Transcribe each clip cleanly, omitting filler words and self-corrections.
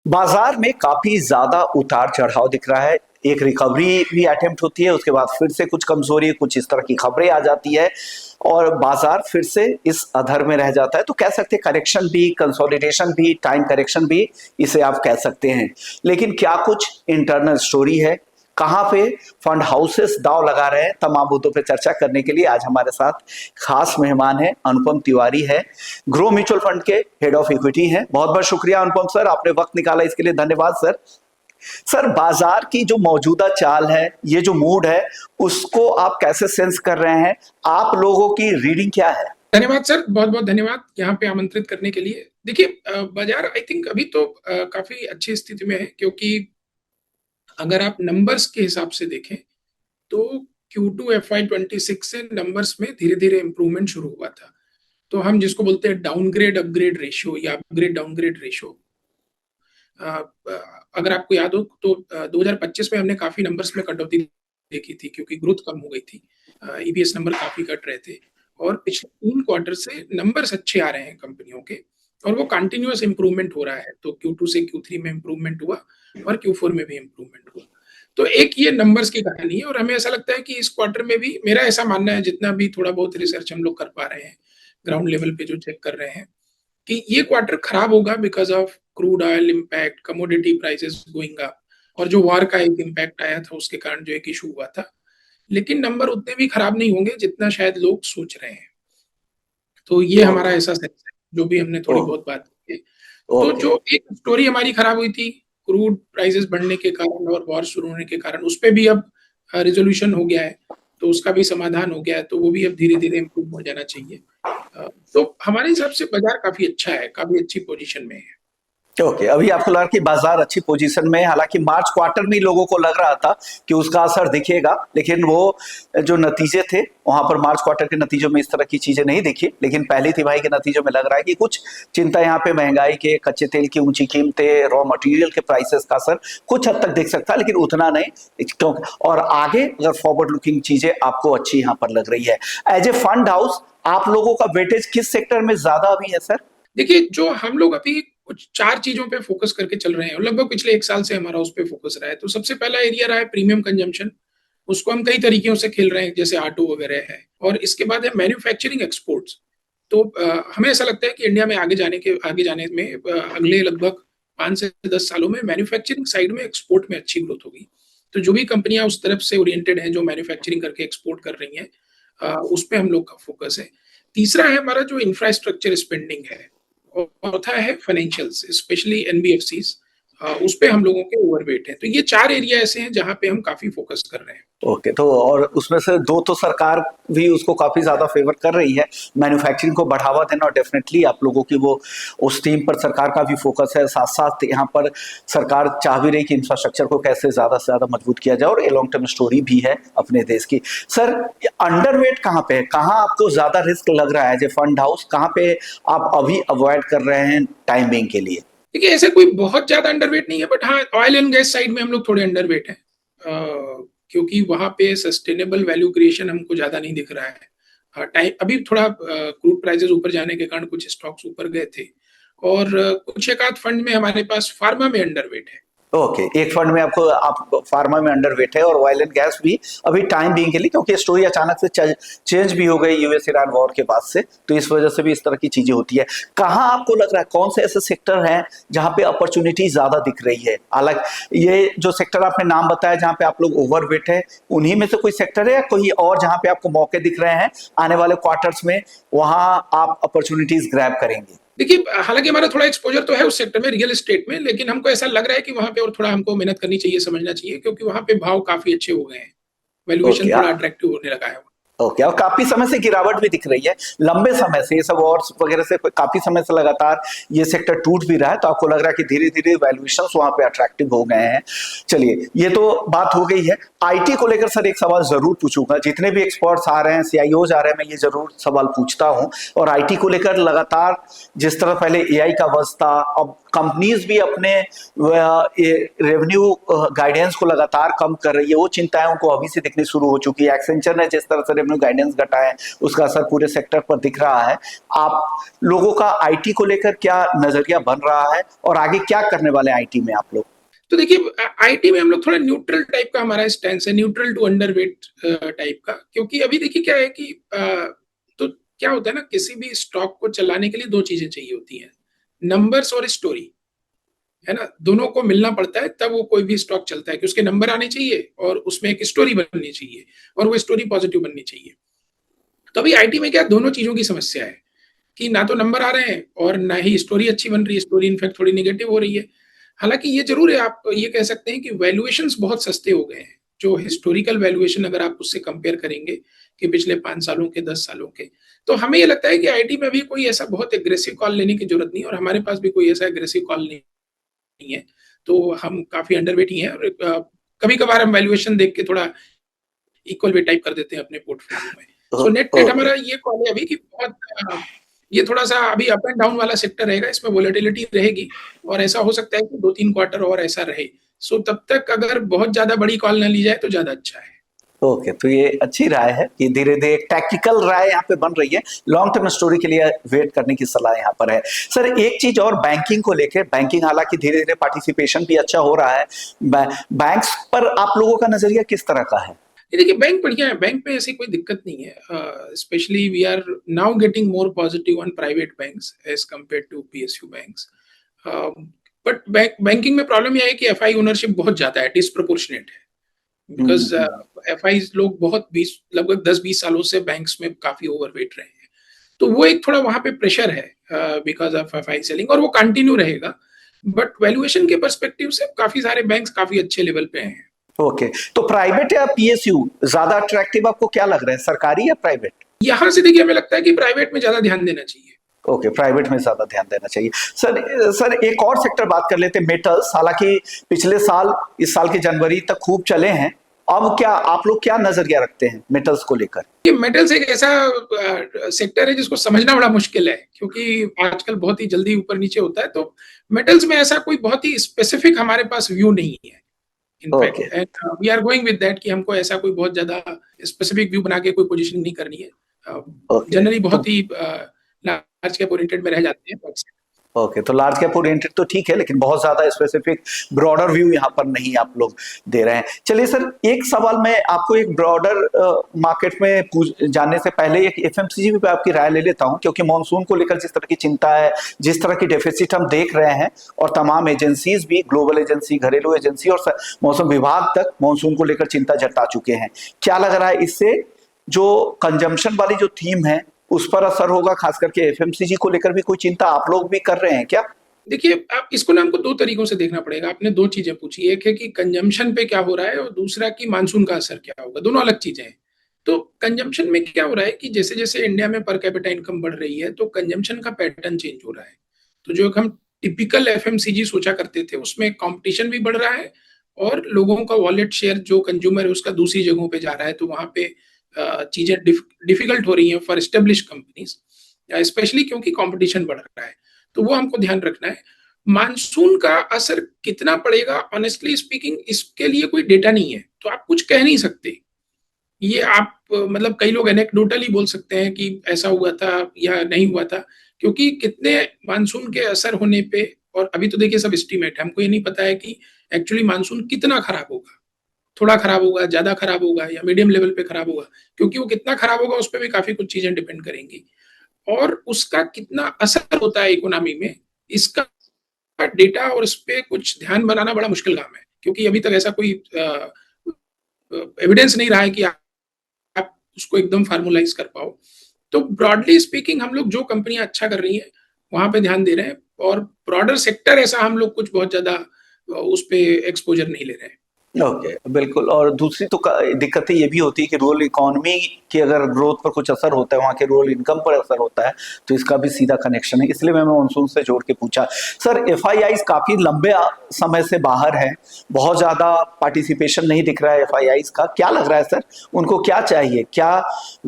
बाजार में काफी ज्यादा उतार चढ़ाव दिख रहा है। एक रिकवरी भी अटेम्प्ट होती है, उसके बाद फिर से कुछ कमजोरी, कुछ इस तरह की खबरें आ जाती है और बाजार फिर से इस अधर में रह जाता है। तो कह सकते हैं करेक्शन भी, कंसोलिडेशन भी, टाइम करेक्शन भी इसे आप कह सकते हैं। लेकिन क्या कुछ इंटरनल स्टोरी है, कहाँ पे फंड हाउसेस दाव लगा रहे हैं, तमाम मुद्दों पे चर्चा करने के लिए आज हमारे साथ खास मेहमान है अनुपम तिवारी है, ग्रो म्यूचुअल फंड के हेड ऑफ इक्विटी हैं। बहुत बहुत शुक्रिया अनुपम सर, आपने वक्त निकाला इसके लिए, धन्यवाद सर। सर, बाजार की जो मौजूदा चाल है, ये जो मूड है, उसको आप कैसे सेंस कर रहे हैं? आप लोगों की रीडिंग क्या है? धन्यवाद सर, बहुत बहुत धन्यवाद यहाँ पे आमंत्रित करने के लिए। देखिए, बाजार आई थिंक अभी तो काफी अच्छी स्थिति में है, क्योंकि अगर आप नंबर्स के हिसाब से देखें तो Q2 FY26 से नंबर्स में धीरे धीरे इंप्रूवमेंट शुरू हुआ था। तो हम जिसको बोलते हैं डाउनग्रेड अपग्रेड रेशियो या अपग्रेड डाउनग्रेड रेशियो, अगर आपको याद हो तो 2025 में हमने काफी नंबर्स में कटौती देखी थी, क्योंकि ग्रोथ कम हो गई थी, ईबीएस नंबर काफी कट रहे थे। और पिछले 3 क्वार्टर से नंबर्स अच्छे आ रहे हैं कंपनियों के, और वो कंटिन्यूअस इंप्रूवमेंट हो रहा है। तो Q2 से Q3 में इंप्रूवमेंट हुआ और Q4 में भी इंप्रूवमेंट हुआ। तो एक ये नंबर्स की कहानी है, और हमें ऐसा लगता है कि इस क्वार्टर में भी, मेरा ऐसा मानना है, जितना भी थोड़ा बहुत रिसर्च हम लोग कर पा रहे हैं, ग्राउंड लेवल पे जो चेक कर रहे हैं, कि ये क्वार्टर खराब होगा because of crude oil impact, commodity prices going up, और जो वॉर का एक इम्पैक्ट आया था उसके कारण जो एक इशू हुआ था। लेकिन नंबर उतने भी खराब नहीं होंगे जितना शायद लोग सोच रहे हैं। तो ये हमारा ओके। ऐसा सेंस है, जो भी हमने थोड़ी बहुत बात की है। तो ओके। जो एक स्टोरी हमारी खराब हुई थी क्रूड प्राइसेस बढ़ने के कारण और वॉर शुरू होने के कारण, उस पर भी अब रिजोल्यूशन हो गया है, तो उसका भी समाधान हो गया है, तो वो भी अब धीरे धीरे इम्प्रूव हो जाना चाहिए। तो हमारे हिसाब से बाजार काफी अच्छा है, काफी अच्छी पोजीशन में है। ओके, अभी आपको लगा कि बाजार अच्छी पोजीशन में है, हालांकि मार्च क्वार्टर में ही लोगों को लग रहा था कि उसका असर दिखेगा, लेकिन वो जो नतीजे थे वहां पर मार्च क्वार्टर के नतीजों में इस तरह की चीजें नहीं दिखी। लेकिन पहली तिमाही के नतीजों में लग रहा है कि कुछ चिंता यहाँ पे महंगाई के, कच्चे तेल की ऊंची कीमतें, रॉ मटेरियल के प्राइसेस का असर कुछ हद तक दिख सकता है, लेकिन उतना नहीं। क्योंकि और आगे अगर फॉरवर्ड लुकिंग चीजें आपको अच्छी यहाँ पर लग रही है। एज ए फंड हाउस आप लोगों का वेटेज किस सेक्टर में ज्यादा अभी है सर? देखिए, जो हम लोग अभी कुछ 4 चीजों पे फोकस करके चल रहे हैं, और लगभग पिछले 1 साल से हमारा उस पे फोकस रहा है। तो सबसे पहला एरिया रहा है प्रीमियम कंजम्पशन। उसको हम कई तरीकों से खेल रहे हैं, जैसे ऑटो वगैरह है। और इसके बाद है मैन्युफैक्चरिंग एक्सपोर्ट्स। तो हमें ऐसा लगता है कि इंडिया में आगे जाने में अगले लगभग 5 से 10 सालों में मैन्युफैक्चरिंग साइड में, एक्सपोर्ट में अच्छी ग्रोथ होगी। तो जो भी कंपनियां उस तरफ से ओरिएंटेड हैं, जो मैन्युफैक्चरिंग करके एक्सपोर्ट कर रही हैं, उस पर हम लोग का फोकस है। तीसरा है हमारा जो इंफ्रास्ट्रक्चर स्पेंडिंग है। और चौथा है फाइनेंशियल्स, स्पेशली एनबीएफसीज, उस पे हम लोगों के ओवरवेट है। तो ये 4 एरिया ऐसे हैं जहां पे हम काफी फोकस कर रहे हैं। ओके, तो और उसमें से दो तो सरकार भी उसको काफी ज्यादा फेवर कर रही है, मैन्युफैक्चरिंग को बढ़ावा देना, और डेफिनेटली आप लोगों की वो उस टीम पर सरकार का भी फोकस है। साथ साथ यहाँ पर सरकार चाह भी रही कि इंफ्रास्ट्रक्चर को कैसे ज्यादा से ज्यादा मजबूत किया जाए, और ये लॉन्ग टर्म स्टोरी भी है अपने देश की। सर, अंडरवेट कहाँ पे है, कहाँ आपको ज्यादा रिस्क लग रहा है एज ए फंड हाउस, कहाँ पे आप अभी अवॉइड कर रहे हैं टाइम बिंग के लिए? देखिए, ऐसे कोई बहुत ज्यादा अंडरवेट नहीं है, बट हाँ, ऑयल एंड गैस साइड में हम लोग थोड़े अंडरवेट हैं, क्योंकि वहां पे सस्टेनेबल वैल्यू क्रिएशन हमको ज्यादा नहीं दिख रहा है। टाइम अभी थोड़ा क्रूड प्राइसेस ऊपर जाने के कारण कुछ स्टॉक्स ऊपर गए थे, और कुछ एक आध फंड में हमारे पास फार्मा में अंडरवेट है। ओके, एक फंड में आपको, आप फार्मा में अंडरवेट है, और ऑयल एंड गैस भी अभी टाइम बीइंग के लिए, क्योंकि स्टोरी अचानक से चेंज भी हो गई यूएस ईरान वॉर के बाद से, तो इस वजह से भी इस तरह की चीजें होती है। कहाँ आपको लग रहा है, कौन से ऐसे सेक्टर हैं जहां पे अपॉर्चुनिटी ज्यादा दिख रही है? अलग ये जो सेक्टर आपने नाम बताया जहां पे आप लोग ओवरवेट है, उन्हीं में से कोई सेक्टर है या कोई और जहां पे आपको मौके दिख रहे हैं आने वाले क्वार्टर्स में, वहां आप अपॉर्चुनिटीज ग्रैब करेंगे? देखिए, हालांकि हमारा थोड़ा एक्सपोजर तो है उस सेक्टर में, रियल एस्टेट में, लेकिन हमको ऐसा लग रहा है कि वहां पे और थोड़ा हमको मेहनत करनी चाहिए, समझना चाहिए, क्योंकि वहां पे भाव काफी अच्छे हो गए हैं, वैल्यूएशन ओके। थोड़ा अट्रैक्टिव होने लगा है। ओके, और काफी समय से गिरावट भी दिख रही है, लंबे समय से, ये सब और वगैरह से काफी समय से लगातार ये सेक्टर टूट भी रहा है, तो आपको लग रहा है कि धीरे धीरे वैल्यूएशंस वहां पे अट्रैक्टिव हो गए हैं। चलिए, ये तो बात हो गई है। आईटी को लेकर सर एक सवाल जरूर पूछूंगा, जितने भी एक्सपर्ट्स आ रहे हैं, सीआईओज आ रहे हैं, मैं ये जरूर सवाल पूछता हूं। और आईटी को लेकर लगातार जिस तरह पहले एआई का बज़ था, अब कंपनीज भी अपने रेवेन्यू गाइडेंस को लगातार कम कर रही है, वो चिंताएं उनको अभी से दिखनी शुरू हो चुकी है। एक्सेंचर ने जिस तरह से रेवेन्यू गाइडेंस घटाया है उसका असर पूरे सेक्टर पर दिख रहा है। आप लोगों का आईटी को लेकर क्या नजरिया बन रहा है और आगे क्या करने वाले आईटी में आप लोग? तो देखिए, आईटी में हम लोग थोड़ा न्यूट्रल टाइप का हमारा स्टैंस है, न्यूट्रल टू अंडरवेट टाइप का। क्योंकि अभी देखिए क्या है कि तो क्या होता है ना, किसी भी स्टॉक को चलाने के लिए दो चीजें चाहिए होती हैं, नंबर्स और स्टोरी, है ना। दोनों को मिलना पड़ता है तब वो कोई भी स्टॉक चलता है, कि उसके नंबर आने चाहिए और उसमें एक स्टोरी बननी चाहिए और वो स्टोरी पॉजिटिव बननी चाहिए। तो अभी आईटी में क्या, दोनों चीजों की समस्या है कि ना तो नंबर आ रहे हैं और ना ही स्टोरी अच्छी बन रही है, स्टोरी इनफैक्ट थोड़ी नेगेटिव हो रही है। हालांकि ये जरूर है, आप ये कह सकते हैं कि वैल्यूएशंस बहुत सस्ते हो गए हैं। जो हिस्टोरिकल वैल्यूएशन अगर आप उससे कंपेयर करेंगे कि पिछले 5 सालों के, 10 सालों के, तो हमें ये लगता है कि आईटी में भी कोई ऐसा बहुत एग्रेसिव कॉल लेने की जरूरत नहीं, और हमारे पास भी कोई ऐसा एग्रेसिव कॉल नहीं है। तो हम काफी अंडरवेट ही हैं, और कभी कभार हम वैल्यूएशन देख के थोड़ा इक्वल वेट टाइप कर देते हैं अपने पोर्टफोलियो में। सो नेट नेट हमारा ये कॉल है अभी कि बहुत ये थोड़ा सा अभी अप एंड डाउन वाला सेक्टर रहेगा, इसमें वोलेटिलिटी रहेगी और ऐसा हो सकता है कि 2-3 क्वार्टर और ऐसा रहे। सो तब तक अगर बहुत ज्यादा बड़ी कॉल ना ली जाए तो ज्यादा अच्छा है। ओके, तो ये अच्छी राय है कि धीरे धीरे एक टैक्टिकल राय यहाँ पे बन रही है। लॉन्ग टर्म स्टोरी के लिए वेट करने की सलाह यहाँ पर है। सर, एक चीज और बैंकिंग को लेकर, बैंकिंग हालांकि धीरे धीरे पार्टिसिपेशन भी अच्छा हो रहा है, बैंक्स पर आप लोगों का नजरिया किस तरह का है? देखिए, बैंक बढ़िया है, बैंक में ऐसी कोई दिक्कत नहीं है। Specially we are now getting more positive on private banks as compared to PSU banks. But banking में प्रॉब्लम यह है कि एफआई ओनरशिप बहुत ज्यादा है, डिस्प्रोपोर्शनेट है। बिकॉज एफआई लोग बहुत लगभग 10-20 सालों से बैंक्स में काफी ओवरवेट रहे हैं, तो वो एक थोड़ा वहां पे प्रेशर है बिकॉज ऑफ एफआई सेलिंग, और वो कंटिन्यू रहेगा। बट वैल्यूएशन के परस्पेक्टिव से काफी सारे बैंक्स काफी अच्छे लेवल पे हैं। ओके, तो प्राइवेट या पीएसयू ज्यादा अट्रैक्टिव आपको क्या लग रहा है, सरकारी या प्राइवेट? यहां से देखिए, हमें लगता है कि प्राइवेट में ज्यादा ध्यान देना चाहिए। ओके, प्राइवेट में ज्यादा ध्यान देना चाहिए। सर एक और सेक्टर बात कर लेते हैं, मेटल्स। हालांकि पिछले साल, इस साल के जनवरी तक खूब चले हैं। अब क्या आप लोग क्या नजरिया रखते हैं मेटल्स को लेकर? ये मेटल्स एक ऐसा सेक्टर है जिसको समझना बड़ा मुश्किल है, क्योंकि आजकल बहुत ही जल्दी ऊपर नीचे होता है। तो मेटल्स में ऐसा कोई बहुत ही स्पेसिफिक हमारे पास व्यू नहीं है in fact, and we are going with that कि हमको ऐसा कोई बहुत ज्यादा स्पेसिफिक व्यू बना के कोई पोजीशनिंग नहीं करनी है। जनरली बहुत ही लार्ज कैप ओरिएंटेड में रह जाते हैं। ओके, तो लार्ज कैप ओरिएंटेड तो ठीक है, लेकिन बहुत ज्यादा स्पेसिफिक ब्रॉडर व्यू यहाँ पर नहीं आप लोग दे रहे हैं। चलिए सर, एक सवाल मैं आपको एक ब्रॉडर मार्केट में जानने से पहले एक एफएमसीजी पे आपकी राय ले लेता हूँ, क्योंकि मॉनसून को लेकर जिस तरह की चिंता है, जिस तरह की डेफिसिट हम देख रहे हैं, और तमाम एजेंसीज भी, ग्लोबल एजेंसी, घरेलू एजेंसी और मौसम विभाग तक मॉनसून को लेकर चिंता जता चुके हैं। क्या लग रहा है, इससे जो कंजम्पशन वाली जो थीम है उस पर असर होगा? खास करके एफएमसीजी को लेकर भी कोई चिंता आप लोग भी कर रहे हैं क्या? देखिए, आप इसको ना हमको 2 तरीकों से देखना पड़ेगा। आपने 2 चीजें पूछी, एक है कि कंजम्पशन पे क्या हो रहा है और दूसरा कि मानसून का असर क्या होगा। दोनों अलग चीजें हैं। तो कंजम्पशन में क्या हो रहा है कि जैसे जैसे इंडिया में पर कैपिटा इनकम बढ़ रही है, तो कंजम्पशन का पैटर्न चेंज हो रहा है। तो जो हम टिपिकल एफएमसीजी सोचा करते थे, उसमें कॉम्पिटिशन भी बढ़ रहा है और लोगों का वॉलेट शेयर, जो कंज्यूमर है उसका दूसरी जगहों पे जा रहा है। तो वहां पे चीजें डिफिकल्ट हो रही हैं फॉर एस्टेब्लिश कंपनीज, स्पेशली क्योंकि कंपटीशन बढ़ रहा है। तो वो हमको ध्यान रखना है। मानसून का असर कितना पड़ेगा, ऑनेस्टली स्पीकिंग इसके लिए कोई डेटा नहीं है, तो आप कुछ कह नहीं सकते। ये आप मतलब कई लोग एनेक्डोटली बोल सकते हैं कि ऐसा हुआ था या नहीं हुआ था, क्योंकि कितने मानसून के असर होने पे, और अभी तो देखिए सब एस्टीमेट है, हमको ये नहीं पता है कि एक्चुअली मानसून कितना खराब होगा। थोड़ा खराब होगा, ज्यादा खराब होगा या मीडियम लेवल पे खराब होगा, क्योंकि वो कितना खराब होगा उस पर भी काफी कुछ चीजें डिपेंड करेंगी, और उसका कितना असर होता है इकोनॉमी में, इसका डेटा और इस पे कुछ ध्यान बनाना बड़ा मुश्किल काम है, क्योंकि अभी तक ऐसा कोई एविडेंस नहीं रहा है कि आप उसको एकदम फार्मूलाइज कर पाओ। तो ब्रॉडली स्पीकिंग हम लोग जो कंपनियां अच्छा कर रही हैं वहां पे ध्यान दे रहे हैं, और ब्रॉडर सेक्टर ऐसा हम लोग कुछ बहुत ज्यादा उस पे एक्सपोजर नहीं ले रहे हैं। ओके, बिल्कुल। और दूसरी तो दिक्कतें ये भी होती है कि रूरल इकोनॉमी की अगर ग्रोथ पर कुछ असर होता है, वहाँ के रूरल इनकम पर असर होता है, तो इसका भी सीधा कनेक्शन है। इसलिए मैं मानसून से जोड़ के पूछा। सर, एफआईआईज काफी लंबे समय से बाहर है, बहुत ज्यादा पार्टिसिपेशन नहीं दिख रहा है एफआईआईज का। क्या लग रहा है सर, उनको क्या चाहिए? क्या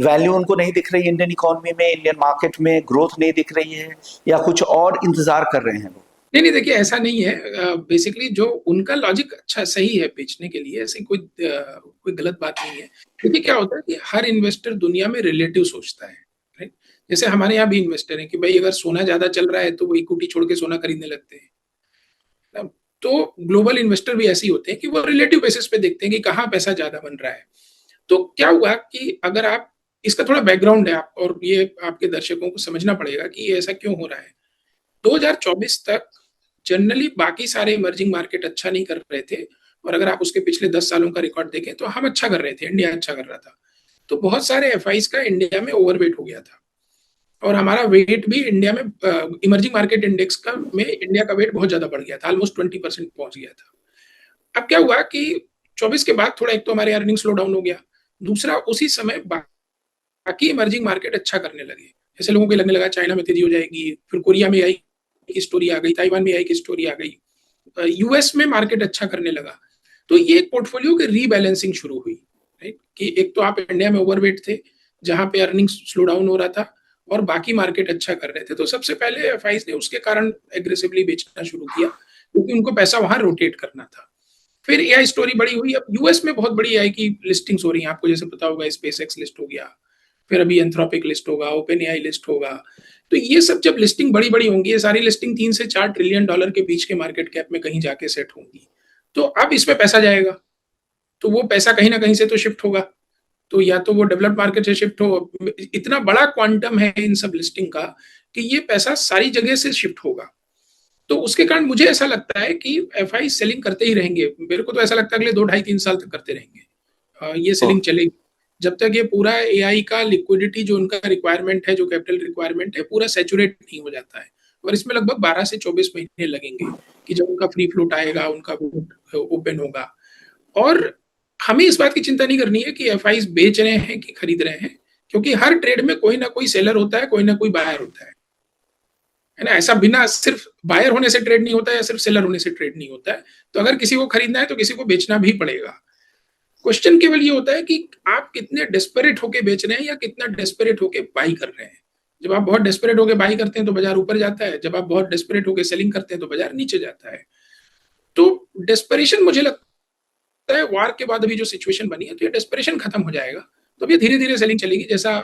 वैल्यू उनको नहीं दिख रही इंडियन इकोनॉमी में, इंडियन मार्केट में ग्रोथ नहीं दिख रही है, या कुछ और इंतजार कर रहे हैं वो? नहीं, देखिए ऐसा नहीं है। बेसिकली जो उनका लॉजिक अच्छा सही है बेचने के लिए, ऐसी कोई गलत बात नहीं है। देखिए क्या होता है कि हर इन्वेस्टर दुनिया में रिलेटिव सोचता है, राइट? जैसे हमारे यहाँ भी इन्वेस्टर हैं कि भाई अगर सोना ज़्यादा चल रहा है तो वो इक्विटी छोड़ के सोना खरीदने लगते हैं। तो ग्लोबल इन्वेस्टर भी ऐसे ही होते हैं कि वो रिलेटिव बेसिस पे देखते हैं कि कहाँ पैसा ज़्यादा बन रहा है। तो क्या हुआ कि अगर आप इसका थोड़ा बैकग्राउंड है आप और ये आपके दर्शकों को समझना पड़ेगा कि ये ऐसा क्यों हो रहा है। 2024 तक जनरली बाकी सारे इमर्जिंग मार्केट अच्छा नहीं कर रहे थे और अगर आप उसके पिछले 10 सालों का रिकॉर्ड देखें तो हम अच्छा कर रहे थे, इंडिया अच्छा कर रहा था। तो बहुत सारे एफआईज का इंडिया में ओवरवेट हो गया था और हमारा वेट भी इंडिया में इमर्जिंग मार्केट इंडेक्स का में इंडिया का वेट बहुत ज्यादा बढ़ गया था, ऑलमोस्ट 20% पहुंच गया था। अब क्या हुआ कि 24 के बाद थोड़ा एक तो हमारे अर्निंग स्लो डाउन हो गया, दूसरा उसी समय बाकी इमर्जिंग मार्केट अच्छा करने लगे। जैसे लोगों को लगने लगा चाइना में तेजी हो जाएगी, फिर कोरिया में आई की स्टोरी आ गई, ताइवान में आई की स्टोरी आ गई, यूएस में मार्केट अच्छा करने लगा। तो ये एक पोर्टफोलियो की रीबैलेंसिंग शुरू हुई, राइट? कि एक तो आप इंडिया में ओवरवेट थे जहां पे अर्निंग स्लो डाउन हो रहा था और बाकी मार्केट अच्छा कर रहे थे। तो सबसे पहले एफआईज ने उसके कारण एग्रेसिवली बेचना शुरू किया क्योंकि उनको पैसा वहां रोटेट करना था। फिर एआई स्टोरी बड़ी हुई। अब यूएस में बहुत बड़ी एआई की लिस्टिंग्स हो रही हैं, आपको जैसे पता होगा स्पेस एक्स लिस्ट हो गया, फिर अभी एंथ्रोपिक लिस्ट होगा, ओपन एआई लिस्ट होगा। तो ये सब जब लिस्टिंग बड़ी बड़ी होंगी, ये सारी लिस्टिंग 3 से 4 ट्रिलियन डॉलर के बीच के मार्केट कैप में कहीं जाके सेट होंगी। तो अब इसमें पैसा जाएगा, तो वो पैसा कहीं ना कहीं से तो शिफ्ट होगा। तो या तो वो डेवलप्ड मार्केट से शिफ्ट हो, इतना बड़ा क्वांटम है इन सब लिस्टिंग का कि ये पैसा सारी जगह से शिफ्ट होगा। तो उसके कारण मुझे ऐसा लगता है कि एफआई सेलिंग करते ही रहेंगे। मेरे को तो ऐसा लगता है अगले 2 ढाई 3 साल तक करते रहेंगे। ये ओ, सेलिंग चलेगी जब तक ये पूरा एआई का लिक्विडिटी जो उनका रिक्वायरमेंट है, जो कैपिटल रिक्वायरमेंट है, पूरा सेचुरेट नहीं हो जाता है। और इसमें लगभग 12 से 24 महीने लगेंगे कि जब उनका फ्री फ्लोट आएगा, उनका ओपन होगा। और हमें इस बात की चिंता नहीं करनी है कि एफआई बेच रहे हैं कि खरीद रहे हैं, क्योंकि हर ट्रेड में कोई ना कोई सेलर होता है, कोई ना कोई बायर होता है ना? ऐसा बिना सिर्फ बायर होने से ट्रेड नहीं होता है या सिर्फ सेलर होने से ट्रेड नहीं होता है। तो अगर किसी को खरीदना है तो किसी को बेचना भी पड़ेगा। क्वेश्चन केवल ये होता है कि आप कितने डेस्परेट होके बेच रहे हैं या कितना डेस्परेट होके बाई कर रहे हैं। जब आप बहुत डेस्परेट होके बाई करते हैं तो बाजार ऊपर जाता है, जब आप बहुत डेस्परेट होके सेलिंग करते हैं तो बाजार नीचे जाता है। तो डेस्परेशन, मुझे लगता है वार के बाद अभी जो सिचुएशन बनी है तो ये डेस्परेशन खत्म हो जाएगा। तो अभी धीरे धीरे सेलिंग चलेगी जैसा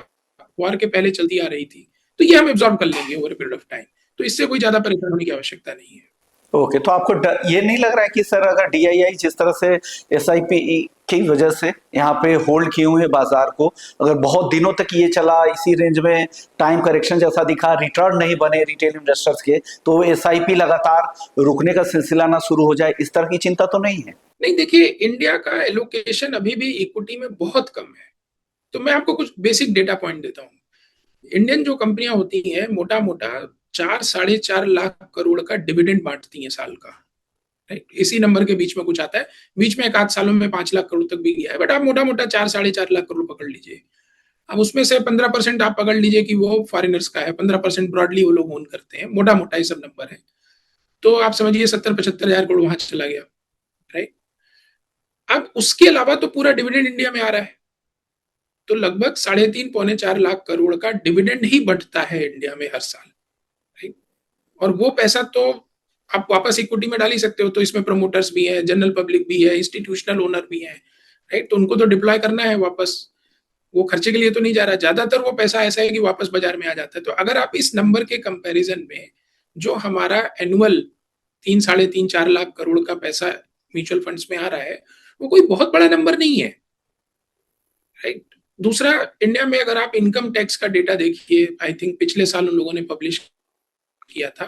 वार के पहले चलती आ रही थी। तो ये हम एब्जॉर्ब कर लेंगे ओवर पीरियड ऑफ टाइम। तो इससे कोई ज्यादा परेशान होने की आवश्यकता नहीं है। ओके, तो आपको ये नहीं लग रहा है कि सर अगर डीआईआई जिस तरह से एसआईपी की वजह से यहाँ पे होल्ड किए हुए बाजार को, अगर बहुत दिनों तक ये चला इसी रेंज में, टाइम करेक्शन जैसा दिखा, रिटर्न नहीं बने रिटेल इन्वेस्टर्स के, तो एसआईपी लगातार रुकने का सिलसिला ना शुरू हो जाए, इस तरह की चिंता तो नहीं है? नहीं, देखिए इंडिया का एलोकेशन अभी भी इक्विटी में बहुत कम है। तो मैं आपको कुछ बेसिक डेटा पॉइंट देता हूँ। इंडियन जो कंपनियां होती हैं मोटा मोटा 4-4.5 लाख करोड़ का डिविडेंड बांटती हैं साल का, राइट? इसी नंबर के बीच में कुछ आता है, बीच में एक आध सालों में 5 लाख करोड़ तक भी गया है, बट आप मोटा मोटा 4-4.5 लाख करोड़ पकड़ लीजिए। अब उसमें से 15% आप पकड़ लीजिए कि वो फॉरेनर्स का है, 15% ब्रॉडली वो लोग ओन करते हैं, मोटा मोटा ये सब नंबर है। तो आप समझिए 70-75 हजार करोड़ वहां चला गया, राइट? अब उसके अलावा तो पूरा डिविडेंड इंडिया में आ रहा है, तो लगभग 3.5-4 लाख करोड़ का डिविडेंड ही बंटता है इंडिया में हर साल, राइट? और वो पैसा तो आप वापस इक्विटी में डाल ही सकते हो। तो इसमें प्रमोटर्स भी हैं, जनरल पब्लिक भी है, इंस्टीट्यूशनल ओनर भी है, राइट? तो उनको तो डिप्लॉय करना है वापस, वो खर्चे के लिए तो नहीं जा रहा। ज्यादातर वो पैसा ऐसा है कि वापस बाजार में आ जाता है। तो अगर आप इस नंबर के कंपैरिजन में जो हमारा एनुअल 3-3.5-4 लाख करोड़ का पैसा म्यूचुअल फंड्स में आ रहा है, वो कोई बहुत बड़ा नंबर नहीं है, राइट? दूसरा, इंडिया में अगर आप इनकम टैक्स का डेटा देखिए, आई थिंक पिछले साल उन लोगों ने पब्लिश किया था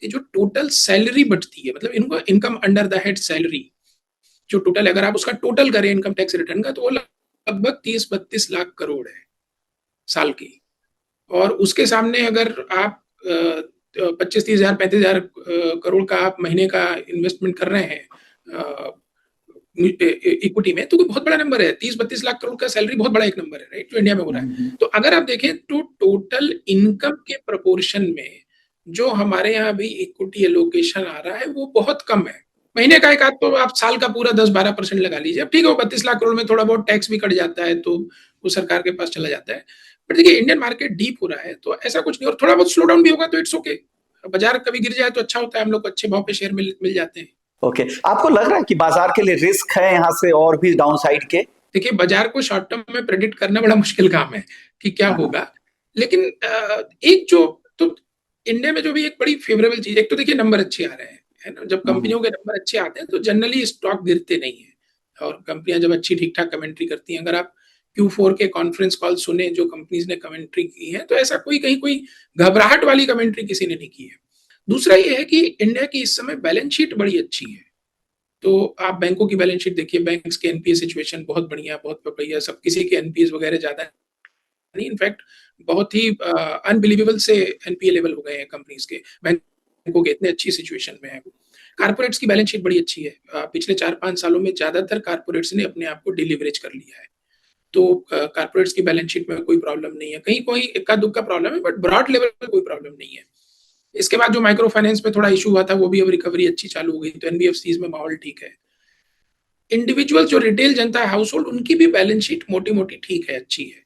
कि जो टोटल सैलरी बचती है, मतलब इनको income under the head salary, जो टोटल अगर आप उसका टोटल करें इनकम टैक्स रिटर्न का, तो वो लगभग 30-32 लाख करोड़ है साल की। और उसके सामने अगर आप 25-30 हजार 35 हजार करोड़ का आप महीने का इन्वेस्टमेंट कर रहे हैं इक्विटी में, तो कोई बहुत बड़ा नंबर है। 30-32 लाख करोड़ का सैलरी बहुत बड़ा एक नंबर है, राइट? जो इंडिया में हो रहा है। तो अगर आप देखें तो टोटल इनकम के प्रोपोर्शन में जो हमारे यहाँ भी इक्विटी एलोकेशन आ रहा है वो बहुत कम है। महीने का एक आध तो आप साल का पूरा 10-12% लगा लीजिए। अब ठीक है, वो 32 लाख करोड़ में थोड़ा बहुत टैक्स भी कट जाता है तो वो सरकार के पास चला जाता है। बट देखिए इंडियन मार्केट डीप हो रहा है तो ऐसा कुछ नहीं, और थोड़ा बहुत स्लो डाउन भी होगा तो इट्स ओके। बाजार कभी गिर जाए तो अच्छा होता है, हम लोग को अच्छे भाव पे शेयर मिल जाते हैं। ओके, आपको लग रहा है कि बाजार के लिए रिस्क है यहाँ से और भी डाउन साइड के? देखिए, बाजार को शॉर्ट टर्म में प्रेडिक्ट करना बड़ा मुश्किल काम है कि क्या हाँ, होगा। लेकिन एक जो तो इंडिया में जो भी एक बड़ी फेवरेबल चीज, एक तो देखिए नंबर अच्छे आ रहे हैं, है ना। जब कंपनियों के नंबर अच्छे आते हैं तो जनरली स्टॉक गिरते नहीं है, और कंपनियां जब अच्छी ठीक ठाक कमेंट्री करती हैं, अगर आप Q4 के कॉन्फ्रेंस कॉल सुने जो कंपनीज ने कमेंट्री की है, तो ऐसा कहीं कोई घबराहट वाली कमेंट्री किसी ने नहीं की है। दूसरा ये है कि इंडिया की इस समय बैलेंस शीट बड़ी अच्छी है। तो आप बैंकों की बैलेंस शीट देखिए, बैंक्स के एनपीए सिचुएशन बहुत बढ़िया, बहुत बढ़िया, सब किसी के एनपीए वगैरह ज्यादा नहीं, इनफैक्ट बहुत ही अनबिलीवेबल से एनपीए लेवल हो गए हैं कंपनीज के, बैंकों के इतने अच्छी सिचुएशन में है। कारपोरेट्स की बैलेंस शीट बड़ी अच्छी है। पिछले 4-5 सालों में ज्यादातर कारपोरेट्स ने अपने आप को डिलीवरेज कर लिया है, तो कारपोरेट्स की बैलेंस शीट में कोई प्रॉब्लम नहीं है। कहीं कोई इक्का दुक्का प्रॉब्लम है, बट ब्रॉड लेवल पर कोई प्रॉब्लम नहीं है। इसके बाद जो माइक्रो फाइनेंस में थोड़ा इशू हुआ था, वो भी अब रिकवरी अच्छी चालू हो गई, तो एनबीएफसीज में माहौल ठीक है। इंडिविजुअल जो रिटेल जनता है, हाउस होल्ड, उनकी भी बैलेंस शीट मोटी मोटी ठीक है, अच्छी है।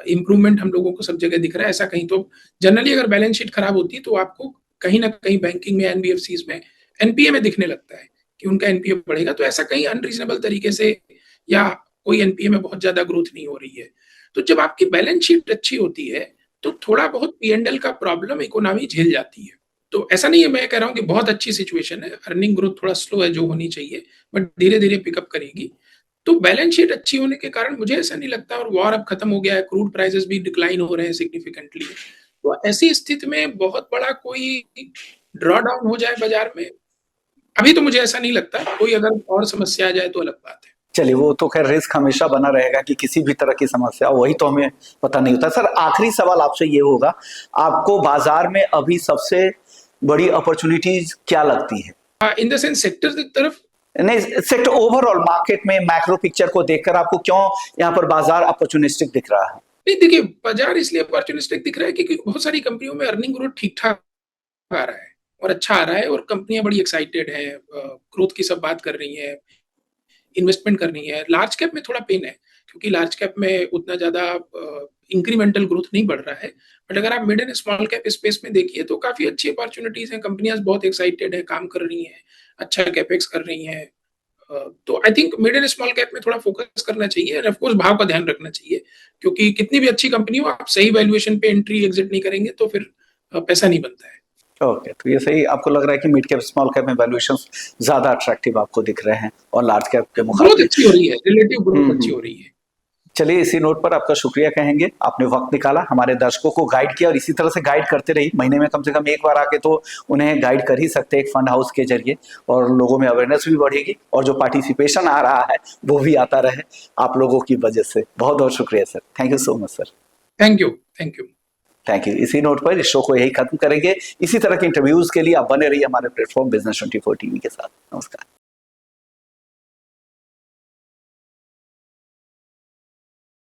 इंप्रूवमेंट हम लोगों को सब जगह दिख रहा है। ऐसा कहीं तो जनरली अगर बैलेंस शीट खराब होती है तो आपको कहीं ना कहीं बैंकिंग में, एनबीएफसीज में, एनपीए में दिखने लगता है कि उनका एनपीए बढ़ेगा। तो ऐसा कहीं अनरीजनेबल तरीके से या कोई एनपीए में बहुत ज्यादा ग्रोथ नहीं हो रही है। तो जब आपकी बैलेंस शीट अच्छी होती है तो थोड़ा बहुत पीएनएल का प्रॉब्लम इकोनॉमी झेल जाती है। तो ऐसा नहीं है मैं कह रहा हूँ कि बहुत अच्छी सिचुएशन है, अर्निंग ग्रोथ थोड़ा स्लो है जो होनी चाहिए, बट धीरे धीरे पिकअप करेगी। तो बैलेंस शीट अच्छी होने के कारण मुझे ऐसा नहीं लगता, और वॉर अब खत्म हो गया है, क्रूड प्राइसेस भी डिक्लाइन हो रहे हैं सिग्निफिकेंटली, तो ऐसी स्थिति में बहुत बड़ा कोई ड्रॉ डाउन हो जाए बाजार में, अभी तो मुझे ऐसा नहीं लगता। कोई अगर और समस्या आ जाए तो अलग बात है। चलिए, वो तो खैर रिस्क हमेशा बना रहेगा कि किसी भी तरह की समस्या, वही तो हमें पता नहीं होता। सर, आखिरी सवाल आपसे ये होगा, आपको बाजार में अभी सबसे बड़ी अपॉर्चुनिटीज क्या लगती है? इन द सेंस सेक्टर की तरफ नहीं, सेक्टर ओवरऑल मार्केट में मैक्रो पिक्चर को देखकर आपको क्यों यहाँ पर बाजार अपॉर्चुनिस्टिक दिख रहा है? नहीं, देखिए, बाजार इसलिए अपॉर्चुनिस्टिक दिख रहा है क्योंकि बहुत सारी कंपनियों में अर्निंग ग्रोथ ठीक ठाक आ रहा है और अच्छा आ रहा है, और कंपनियां बड़ी एक्साइटेड है, ग्रोथ की सब बात कर रही है, इन्वेस्टमेंट करनी है। लार्ज कैप में थोड़ा पेन है क्योंकि लार्ज कैप में उतना ज्यादा इंक्रीमेंटल ग्रोथ नहीं बढ़ रहा है, बट अगर आप mid and small cap space में देखिए तो काफी अच्छी अपॉर्चुनिटीज हैं। कंपनियां बहुत एक्साइटेड है, काम कर रही हैं, अच्छा कैपेक्स कर रही हैं। तो I think mid and small cap में थोड़ा फोकस करना चाहिए, और ऑफकोर्स भाव का ध्यान रखना चाहिए, क्योंकि कितनी भी अच्छी कंपनी हो, आप सही वैल्यूएशन पे एंट्री एग्जिट नहीं करेंगे तो फिर पैसा नहीं बनता है। ओके, तो ये सही आपको लग रहा है कि मिड कैप स्मॉल कैप में वैल्यूएशंस ज्यादा अट्रैक्टिव आपको दिख रहे हैं और लार्ज कैप के ग्रोथ मुकाबले अच्छी हो रही है, रिलेटिव ग्रोथ अच्छी हो रही है। चलिए, इसी नोट पर आपका शुक्रिया कहेंगे, आपने वक्त निकाला, हमारे दर्शकों को गाइड किया, और इसी तरह से गाइड करते रहिए। महीने में कम से कम एक बार आके तो उन्हें गाइड कर ही सकते हैं एक फंड हाउस के जरिए, और लोगों में अवेयरनेस भी बढ़ेगी, और जो पार्टिसिपेशन आ रहा है वो भी आता रहे आप लोगों की वजह से। बहुत बहुत शुक्रिया sir, thank you so much sir. Thank you, thank you, thank you. इसी नोट पर इस शो को यही खत्म करेंगे। इसी तरह के इंटरव्यूज के लिए आप बने रहिए हमारे प्लेटफॉर्म बिजनेस 24 टीवी के साथ। नमस्कार।